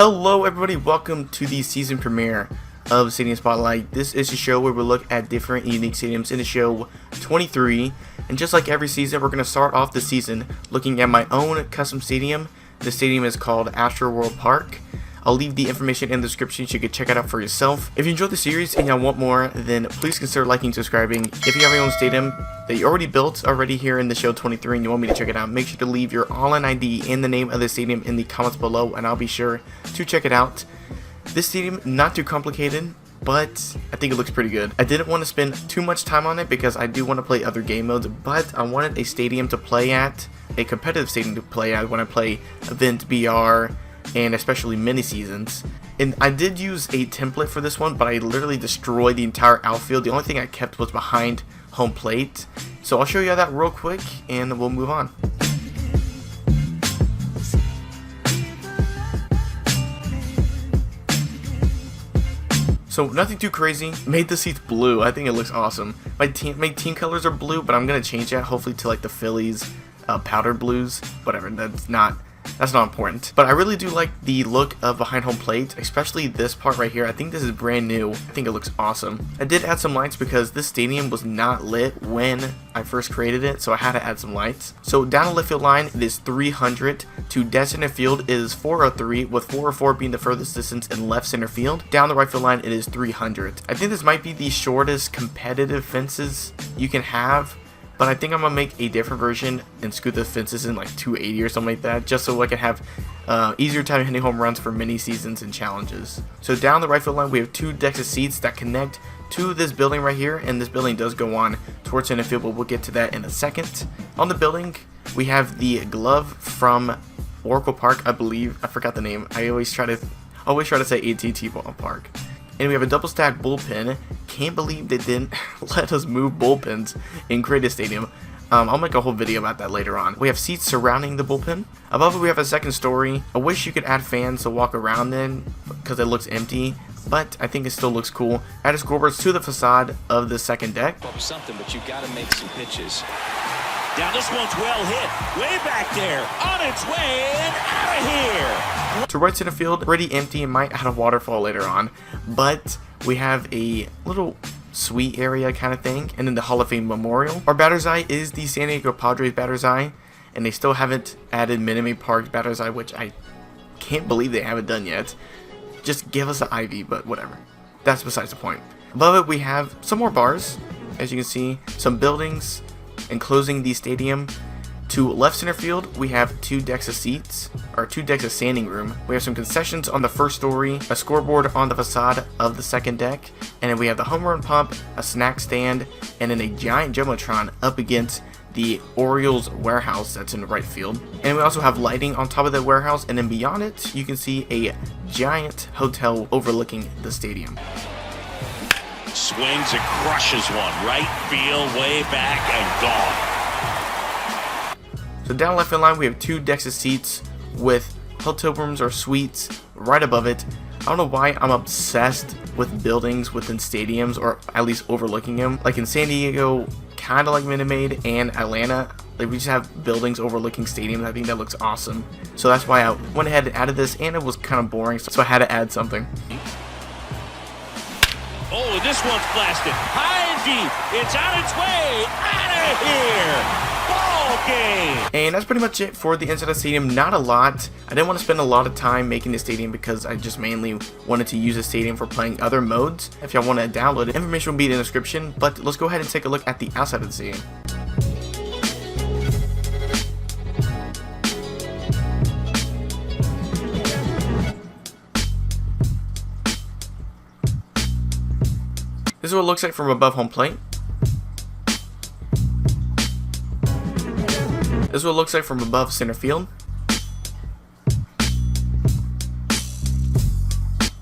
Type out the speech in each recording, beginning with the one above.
Hello everybody, welcome to the season premiere of Stadium Spotlight. This is a show where we look at different unique stadiums in the show 23, and just like every season, we're going to start off the season looking at my own custom stadium. The stadium is called AstroWorld Park. I'll leave the information in the description so you can check it out for yourself. If you enjoyed the series and y'all want more, then please consider liking and subscribing. If you have your own stadium that you already built here in the show 23 and you want me to check it out, make sure to leave your online ID and the name of the stadium in the comments below, and I'll be sure to check it out. This stadium, not too complicated, but I think it looks pretty good. I didn't want to spend too much time on it because I do want to play other game modes, but I wanted a stadium to play at, a competitive stadium to play at when I play Event BR and especially mini seasons. And I did use a template for this one, but I literally destroyed the entire outfield. The only thing I kept was behind home plate. So I'll show you that real quick and we'll move on. So nothing too crazy. Made the seats blue. I think it looks awesome. My team colors are blue, but I'm gonna change that hopefully to like the Phillies powder blues. Whatever. That's not important. But I really do like the look of behind home plate, especially this part right here. I think this is brand new. I think it looks awesome. I did add some lights because this stadium was not lit when I first created it, so I had to add some lights. So down the left field line, it is 300. To dead center field is 403, with 404 being the furthest distance in left center field. Down the right field line, it is 300. I think this might be the shortest competitive fences you can have, but I think I'm going to make a different version and scoot the fences in like 280 or something like that, just so I can have easier time hitting home runs for mini seasons and challenges. So down the right field line, we have 2 decks of seats that connect to this building right here, and this building does go on towards center field, but we'll get to that in a second. On the building, we have the glove from Oracle Park, I believe. I forgot the name. I always try to say AT&T Park. And we have a double stack bullpen. Can't believe they didn't let us move bullpens in Creative Stadium. I'll make a whole video about that later on. We have seats surrounding the bullpen. Above it, we have a second story. I wish you could add fans to walk around in because it looks empty, but I think it still looks cool. Add a scoreboards to the facade of the second deck. Something, but you got to make some pitches. Now this one's well hit, way back there, on its way and out of here. To right center field, pretty empty, and might add a waterfall later on, but we have a little suite area kind of thing, and then the Hall of Fame Memorial. Our batter's eye is the San Diego Padres batter's eye, and they still haven't added Minute Park batter's eye, which I can't believe they haven't done yet. Just give us the Ivy, but whatever. That's besides the point. Above it, we have some more bars, as you can see, some buildings enclosing the stadium. To left center field, we have 2 decks of seats, or 2 decks of standing room. We have some concessions on the first story, a scoreboard on the facade of the second deck, and then we have the home run pump, a snack stand, and then a giant Jumbotron up against the Orioles warehouse that's in the right field. And we also have lighting on top of the warehouse, and then beyond it, you can see a giant hotel overlooking the stadium. Swings and crushes one, right field, way back and gone. So down left field line, we have 2 decks of seats with hotel rooms or suites right above it. I don't know why I'm obsessed with buildings within stadiums, or at least overlooking them. Like in San Diego, kind of like Minute Maid, and Atlanta, like we just have buildings overlooking stadiums. I think that looks awesome. So that's why I went ahead and added this, and it was kind of boring, so I had to add something. Oh, and this one's blasted high and deep. It's on its way out of here. Ball game. And that's pretty much it for the inside of the stadium. Not a lot. I didn't want to spend a lot of time making the stadium because I just mainly wanted to use the stadium for playing other modes. If y'all want to download it, information will be in the description. But let's go ahead and take a look at the outside of the stadium. This is what it looks like from above home plate. This is what it looks like from above center field.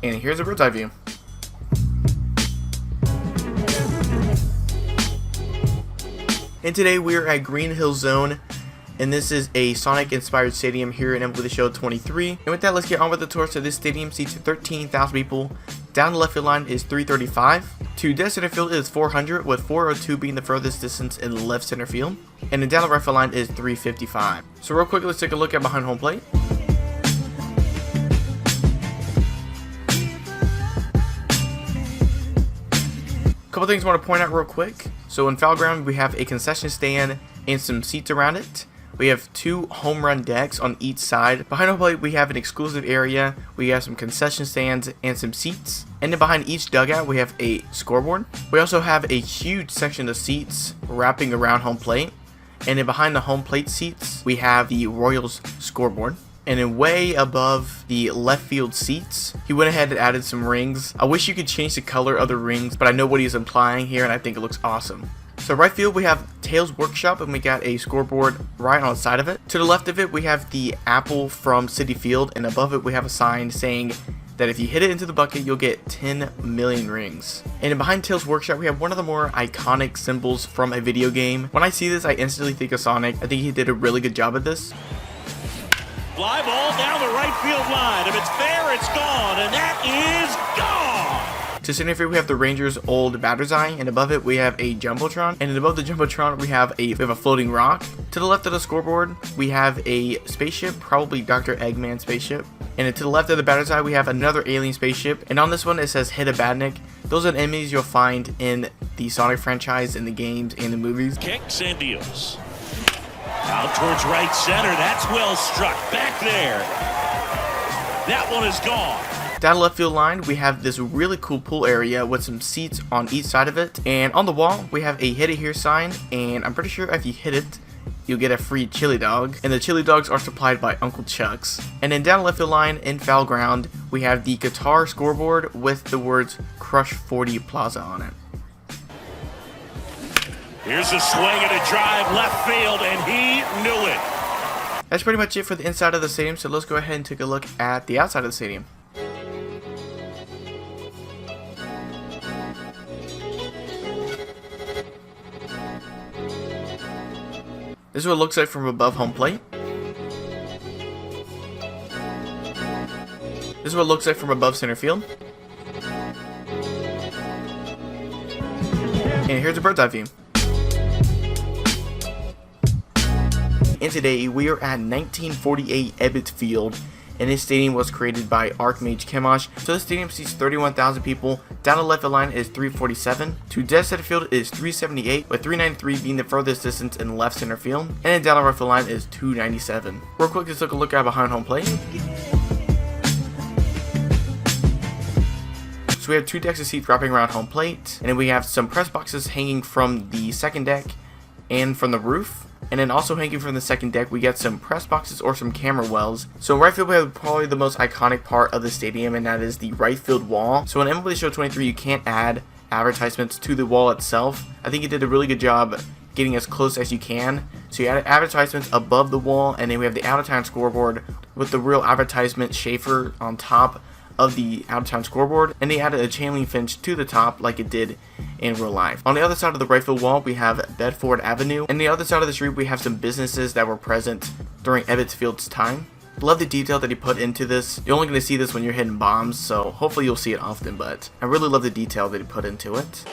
And here's a bird's eye view. And today we are at Green Hill Zone, and this is a Sonic inspired stadium here in MLB the Show 23. And with that, let's get on with the tour. So this stadium seats 13,000 people. Down the left field line is 335. To dead center field is 400, with 402 being the furthest distance in left center field. And then down the right field line is 355. So real quick, let's take a look at behind home plate. Couple things I want to point out real quick. So in foul ground, we have a concession stand and some seats around it. We have 2 home run decks on each side. Behind home plate, we have an exclusive area. We have some concession stands and some seats. And then behind each dugout, we have a scoreboard. We also have a huge section of seats wrapping around home plate. And then behind the home plate seats, we have the Royals scoreboard. And then way above the left field seats, he went ahead and added some rings. I wish you could change the color of the rings, but I know what he's implying here, and I think it looks awesome. So right field, we have Tails Workshop, and we got a scoreboard right on the side of it. To the left of it, we have the apple from Citi Field, and above it, we have a sign saying that if you hit it into the bucket, you'll get 10 million rings. And then behind Tails Workshop, we have one of the more iconic symbols from a video game. When I see this, I instantly think of Sonic. I think he did a really good job at this. Fly ball down the right field line. If it's fair, it's gone, and that is gone. To center field, we have the Rangers' old batter's eye, and above it we have a Jumbotron, and then above the Jumbotron we have a floating rock. To the left of the scoreboard, we have a spaceship, probably Dr. Eggman spaceship. And then to the left of the batter's eye, we have another alien spaceship, and on this one it says Hit a Badnik. Those are enemies you'll find in the Sonic franchise, in the games, and the movies. Kicks and deals. Out towards right center. That's well struck. Back there. That one is gone. Down the left field line, we have this really cool pool area with some seats on each side of it. And on the wall, we have a hit it here sign. And I'm pretty sure if you hit it, you'll get a free chili dog. And the chili dogs are supplied by Uncle Chuck's. And then down the left field line, in foul ground, we have the guitar scoreboard with the words Crush 40 Plaza on it. Here's a swing and a drive left field, and he knew it. That's pretty much it for the inside of the stadium. So let's go ahead and take a look at the outside of the stadium. This is what it looks like from above home plate. This is what it looks like from above center field. And here's a bird's eye view. And today we are at 1948 Ebbets Field, and this stadium was created by Archmagechemosh. So this stadium seats 31,000 people. Down the left field line is 347. To dead center field is 378, with 393 being the furthest distance in left center field. And then down the right field line is 297. Real quick, let's take a look at behind home plate. So we have 2 decks of seats wrapping around home plate, and then we have some press boxes hanging from the second deck and from the roof. And then also hanging from the second deck, we got some press boxes or some camera wells. So in right field, we have probably the most iconic part of the stadium, and that is the right field wall. So in MLB the Show 23, you can't add advertisements to the wall itself. I think you did a really good job getting as close as you can. So you added advertisements above the wall, and then we have the out-of-town scoreboard with the real advertisement Schaefer on top of the out-of-town scoreboard, and they added a chain link fence to the top like it did in real life. On the other side of the right field wall, we have Bedford Avenue, and the other side of the street, we have some businesses that were present during Ebbets Field's time. Love the detail that he put into this. You're only going to see this when you're hitting bombs, so hopefully you'll see it often, but I really love the detail that he put into it.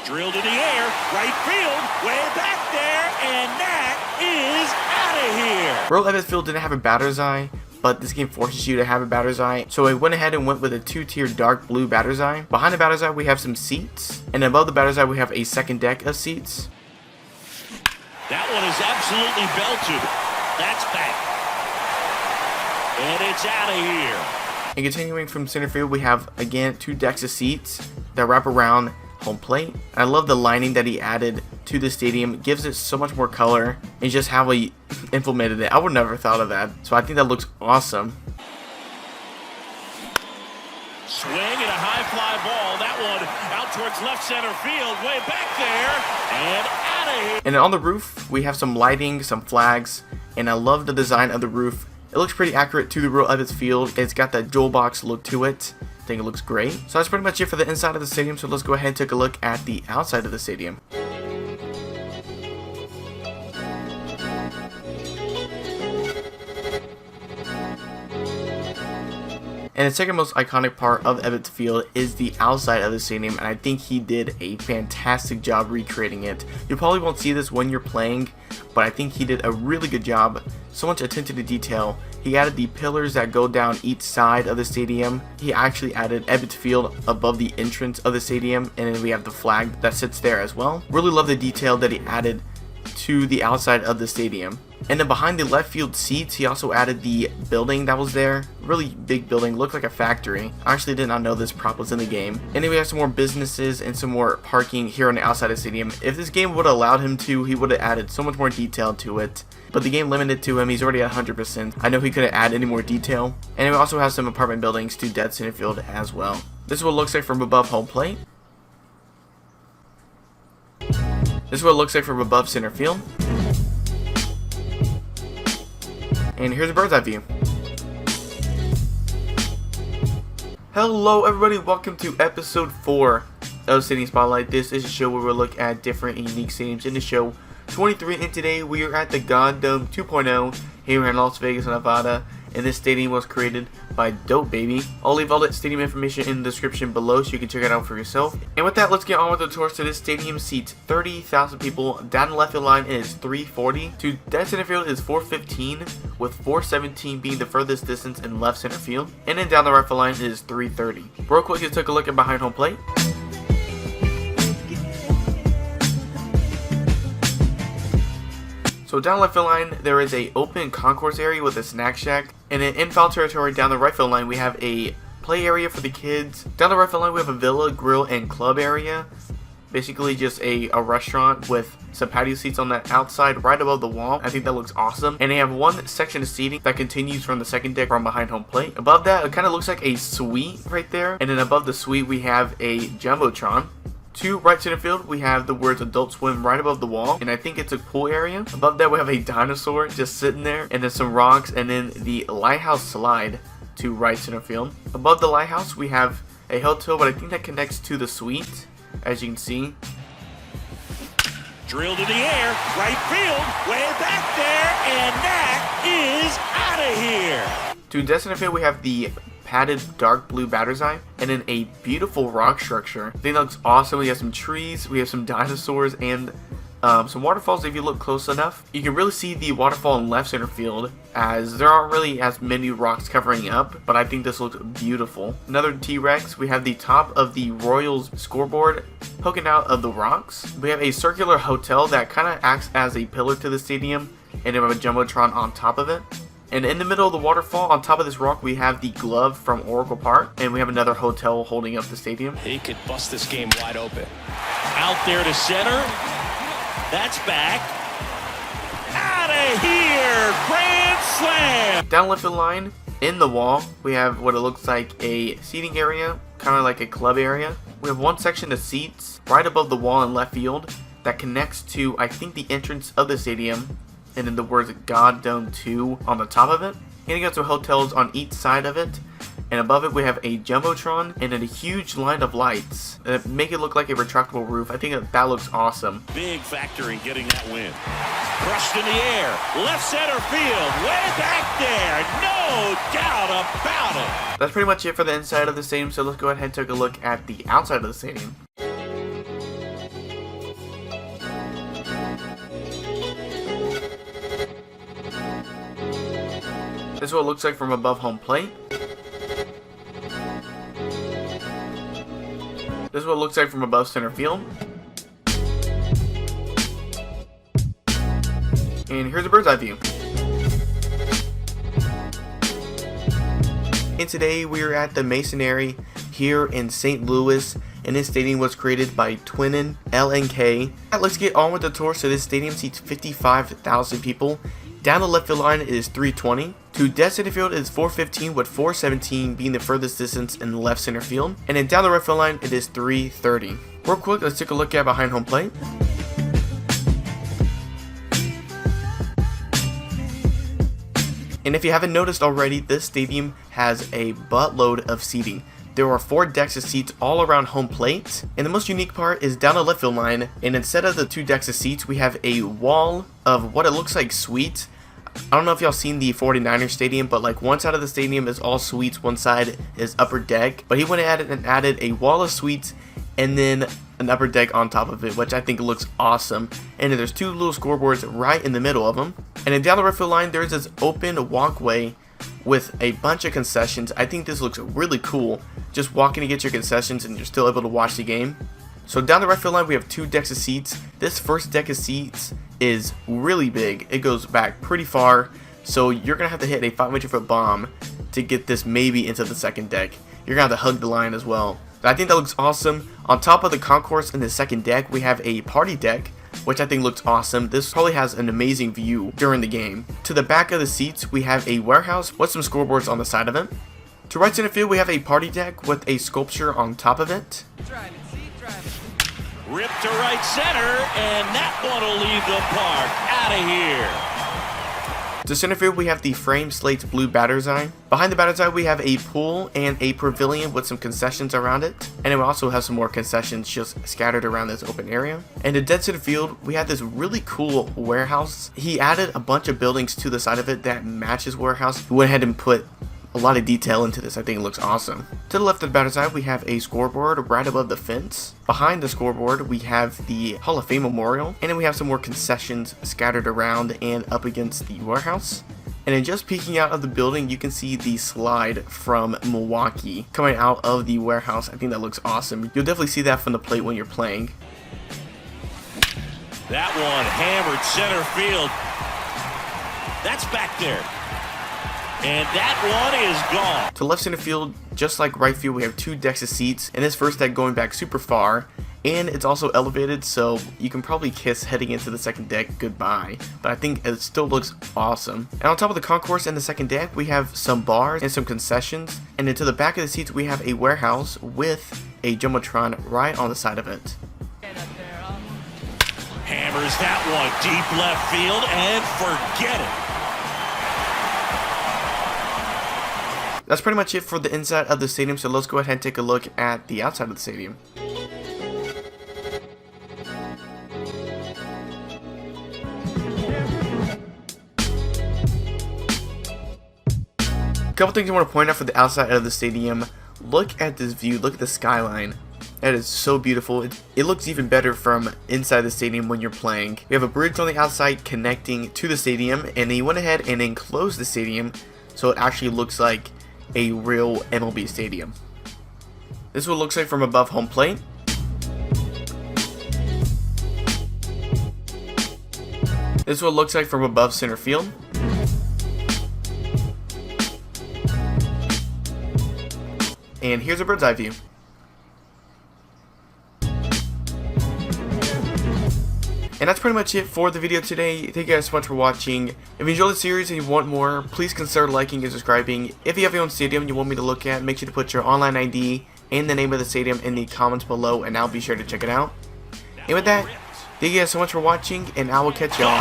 Drilled in the air, right field, way back there, and that is out of here. Real Ebbets Field didn't have a batter's eye, but this game forces you to have a batter's eye. So I went ahead and went with a 2-tier dark blue batter's eye. Behind the batter's eye, we have some seats, and above the batter's eye, we have a second deck of seats. That one is absolutely belted. That's back. And it's out of here. And continuing from center field, we have, again, 2 decks of seats that wrap around home plate. And I love the lining that he added to the stadium. It gives it so much more color, and just how he implemented it. I would never thought of that. So I think that looks awesome. Swing and a high fly ball. That one out towards left center field, way back there, and out of here. And on the roof, we have some lighting, some flags, and I love the design of the roof. It looks pretty accurate to the real Ebbets Field. It's got that jewel box look to it. I think it looks great. So that's pretty much it for the inside of the stadium. So let's go ahead and take a look at the outside of the stadium. And the second most iconic part of Ebbets Field is the outside of the stadium, and I think he did a fantastic job recreating it. You probably won't see this when you're playing, but I think he did a really good job. So much attention to detail. He added the pillars that go down each side of the stadium. He actually added Ebbets Field above the entrance of the stadium, and then we have the flag that sits there as well. Really love the detail that he added to the outside of the stadium. And then behind the left field seats, he also added the building that was there. Really big building, looked like a factory. I actually did not know this prop was in the game. And then we have some more businesses and some more parking here on the outside of the stadium. If this game would have allowed him to, he would have added so much more detail to it. But the game limited to him. He's already at 100%. I know he couldn't add any more detail. And we also have some apartment buildings to dead center field as well. This is what it looks like from above home plate. This is what it looks like from above center field. And here's a bird's eye view. Hello everybody, welcome to episode 4 of Stadium Spotlight. This is a show where we'll look at different and unique stadiums in the show 23, and today we are at the God Dome 2.0 here in Las Vegas, Nevada. And this stadium was created by DopeBaby. I'll leave all that stadium information in the description below so you can check it out for yourself. And with that, let's get on with the tour. So this stadium seats 30,000 people. Down the left field line is 340. To dead center field is 415, with 417 being the furthest distance in left center field. And then down the right field line is 330. Real quick, let's take a look at behind home plate. So down the left field line, there is a open concourse area with a snack shack. And in foul territory down the right field line, we have a play area for the kids. Down the right field line, we have a villa, grill, and club area. Basically just a restaurant with some patio seats on the outside right above the wall. I think that looks awesome. And they have one section of seating that continues from the second deck from behind home plate. Above that, it kind of looks like a suite right there. And then above the suite, we have a Jumbotron. To right center field, we have the words Adult Swim right above the wall, and I think it's a pool area. Above that, we have a dinosaur just sitting there, and then some rocks, and then the lighthouse slide to right center field. Above the lighthouse, we have a hotel, but I think that connects to the suite, as you can see. Drilled in the air, right field, way back there, and that is out of here. To dead center field, we have the padded dark blue batter's eye, and then a beautiful rock structure. I think that looks awesome. We have some trees, we have some dinosaurs, and some waterfalls. If you look close enough, you can really see the waterfall in left center field, as there aren't really as many rocks covering up, but I think this looks beautiful. Another T-Rex. We have the top of the Royals scoreboard poking out of the rocks. We have a circular hotel that kind of acts as a pillar to the stadium, and then we have a Jumbotron on top of it. And in the middle of the waterfall, on top of this rock, we have the glove from Oracle Park, and we have another hotel holding up the stadium. He could bust this game wide open. Out there to center. That's back. Out of here! Grand slam! Down left field line, in the wall, we have what it looks like a seating area, kind of like a club area. We have one section of seats right above the wall in left field that connects to, I think, the entrance of the stadium. And then the words God Dome 2 on the top of it. And you got some hotels on each side of it. And above it, we have a Jumbotron and then a huge line of lights that make it look like a retractable roof. I think that looks awesome. Big factor in getting that win. Crushed in the air. Left center field. Way back there. No doubt about it. That's pretty much it for the inside of the stadium. So let's go ahead and take a look at the outside of the stadium. This is what it looks like from above home plate. This is what it looks like from above center field. And here's a bird's eye view. And today we are at the Masonry here in St. Louis, and this stadium was created by Twinin LNK. Let's get on with the tour. So this stadium seats 55,000 people. Down the left field line is 320. To dead center field is 415, with 417 being the furthest distance in the left center field. And then down the right field line, it is 330. Real quick, let's take a look at behind home plate. And if you haven't noticed already, this stadium has a buttload of seating. There are 4 decks of seats all around home plate, and the most unique part is down the left field line, and instead of the 2 decks of seats, we have a wall of what it looks like suites. I don't know if y'all seen the 49ers stadium, but like one side of the stadium is all suites, one side is upper deck, but he went ahead and added a wall of suites and then an upper deck on top of it, which I think looks awesome. And then there's 2 little scoreboards right in the middle of them. And then down the right field line, there's this open walkway with a bunch of concessions. I think this looks really cool, just walking to get your concessions and you're still able to watch the game. So down the right field line we have 2 decks of seats. This first deck of seats is really big. It goes back pretty far, so you're going to have to hit a 500-foot bomb to get this maybe into the second deck. You're going to have to hug the line as well. I think that looks awesome. On top of the concourse in the second deck we have a party deck, which I think looks awesome. This probably has an amazing view during the game. To the back of the seats we have a warehouse with some scoreboards on the side of it. To right center field we have a party deck with a sculpture on top of it. Ripped to right center, and that one will leave the park. Out of here. To center field we have the frame slates blue batter's eye. Behind the batter's eye we have a pool and a pavilion with some concessions around it. And then we also have some more concessions just scattered around this open area. And in dead center field we have this really cool warehouse. He added a bunch of buildings to the side of it that matches warehouse. He went ahead and put a lot of detail into this. I think it looks awesome. To the left of the batter's eye we have a scoreboard right above the fence. Behind the scoreboard we have the Hall of Fame memorial, and then we have some more concessions scattered around and up against the warehouse. And then just peeking out of the building you can see the slide from Milwaukee coming out of the warehouse. I think that looks awesome. You'll definitely see that from the plate when you're playing. That one hammered center field. That's back there. And that one is gone. To left center field, just like right field, we have 2 decks of seats, and this first deck going back super far, and it's also elevated, so you can probably kiss heading into the second deck goodbye. But I think it still looks awesome. And on top of the concourse in the second deck, we have some bars and some concessions, and then to the back of the seats, we have a warehouse with a Jumbotron right on the side of it. Hammers that one deep left field, and forget it. That's pretty much it for the inside of the stadium, so let's go ahead and take a look at the outside of the stadium. A couple things I want to point out for the outside of the stadium. Look at this view, look at the skyline. That is so beautiful. It looks even better from inside the stadium when you're playing. We have a bridge on the outside connecting to the stadium, and they went ahead and enclosed the stadium so it actually looks like a real MLB stadium. This is what it looks like from above home plate. This is what it looks like from above center field. And here's a bird's eye view. And that's pretty much it for the video today. Thank you guys so much for watching. If you enjoyed the series and you want more, please consider liking and subscribing. If you have your own stadium you want me to look at, make sure to put your online ID and the name of the stadium in the comments below, and I'll be sure to check it out. And with that, thank you guys so much for watching, and I will catch y'all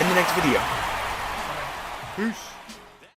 in the next video. Peace.